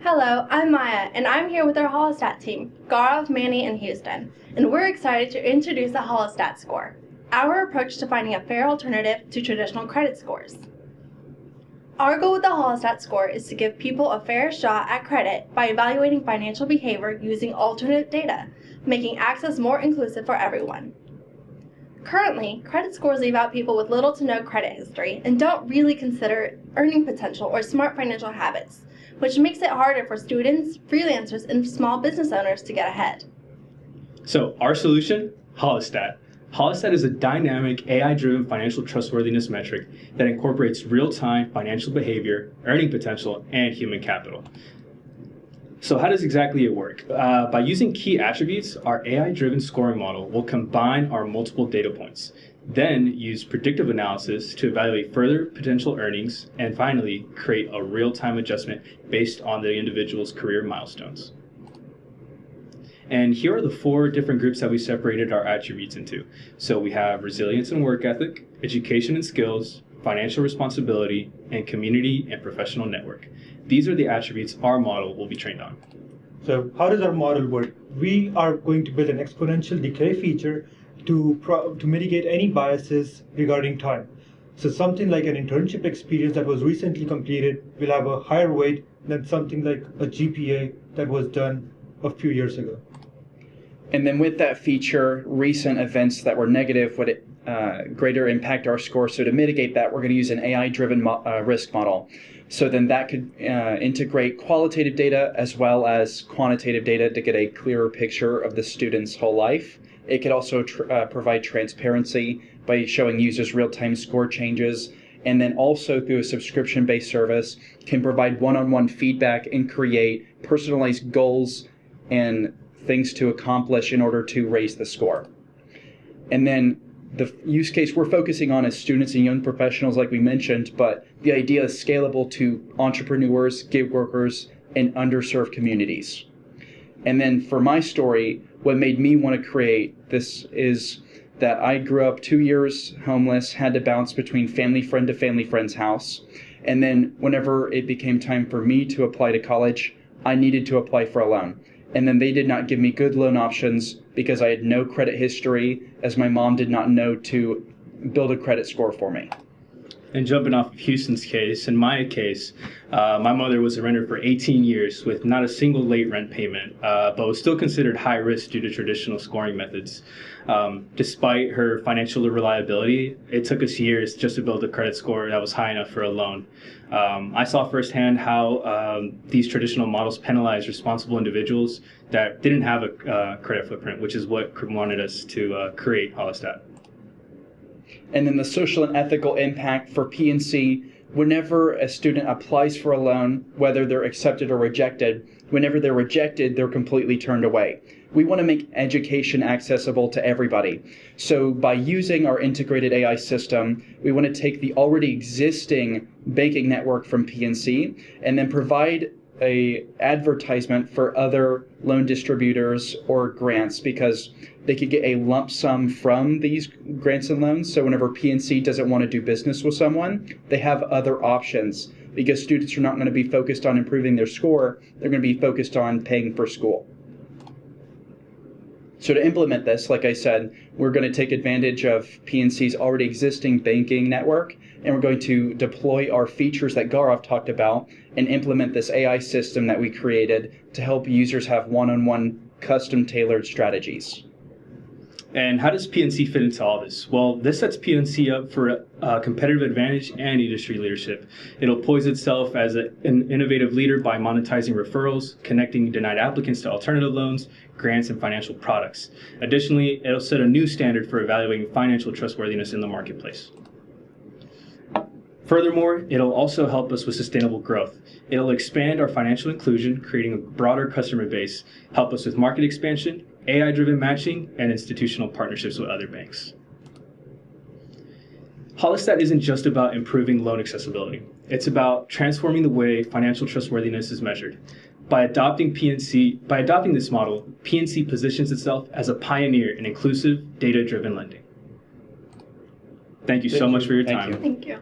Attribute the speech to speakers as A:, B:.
A: Hello, I'm Maya, and I'm here with our Holistat team, Gaurav, Manny, and Houston, and we're excited to introduce the Holistat score, our approach to finding a fair alternative to traditional credit scores. Our goal with the Holistat score is to give people a fair shot at credit by evaluating financial behavior using alternate data, making access more inclusive for everyone. Currently, credit scores leave out people with little to no credit history and don't really consider earning potential or smart financial habits, which makes it harder for students, freelancers, and small business owners to get ahead.
B: So our solution, Holistat. Holistat is a dynamic AI-driven financial trustworthiness metric that incorporates real-time financial behavior, earning potential, and human capital. So how does exactly it work? By using key attributes, our AI-driven scoring model will combine our multiple data points, then use predictive analysis to evaluate further potential earnings, and finally, create a real-time adjustment based on the individual's career milestones. And here are the 4 different groups that we separated our attributes into. So we have resilience and work ethic, education and skills, financial responsibility, and community and professional network. These are the attributes our model will be trained on.
C: So how does our model work? We are going to build an exponential decay feature to mitigate any biases regarding time. So something like an internship experience that was recently completed will have a higher weight than something like a GPA that was done a few years ago.
D: And then with that feature, recent events that were negative would greater impact our score. So to mitigate that, we're going to use an AI-driven risk model. So then that could integrate qualitative data as well as quantitative data to get a clearer picture of the student's whole life. It could also provide transparency by showing users real-time score changes, and then also through a subscription-based service can provide one-on-one feedback and create personalized goals and things to accomplish in order to raise the score. And then the use case we're focusing on is students and young professionals, like we mentioned, but the idea is scalable to entrepreneurs, gig workers, and underserved communities. And then for my story, what made me want to create this is that I grew up 2 years homeless, had to bounce between family friend to family friend's house. And then whenever it became time for me to apply to college, I needed to apply for a loan. And then they did not give me good loan options because I had no credit history, as my mom did not know to build a credit score for me.
B: And jumping off of Houston's case, in my case, my mother was a renter for 18 years with not a single late rent payment, but was still considered high risk due to traditional scoring methods. Despite her financial reliability, it took us years just to build a credit score that was high enough for a loan. I saw firsthand how these traditional models penalize responsible individuals that didn't have a credit footprint, which is what wanted us to create Holistat.
D: And then the social and ethical impact for PNC, whenever a student applies for a loan, whether they're accepted or rejected, whenever they're rejected, they're completely turned away. We want to make education accessible to everybody. So by using our integrated AI system, we want to take the already existing banking network from PNC and then provide a advertisement for other loan distributors or grants, because they could get a lump sum from these grants and loans. So whenever PNC doesn't want to do business with someone, they have other options, because students are not going to be focused on improving their score. They're going to be focused on paying for school. So to implement this, like I said, we're going to take advantage of PNC's already existing banking network, and we're going to deploy our features that Gaurav talked about and implement this AI system that we created to help users have one-on-one custom-tailored strategies.
B: And how does PNC fit into all this? Well, this sets PNC up for a competitive advantage and industry leadership. It'll poise itself as an innovative leader by monetizing referrals, connecting denied applicants to alternative loans, grants, and financial products. Additionally, it'll set a new standard for evaluating financial trustworthiness in the marketplace. Furthermore, it'll also help us with sustainable growth. It'll expand our financial inclusion, creating a broader customer base, help us with market expansion, AI-driven matching, and institutional partnerships with other banks. Holistat isn't just about improving loan accessibility. It's about transforming the way financial trustworthiness is measured. By adopting this model, PNC positions itself as a pioneer in inclusive, data-driven lending. Thank you so much for your time.
A: Thank you.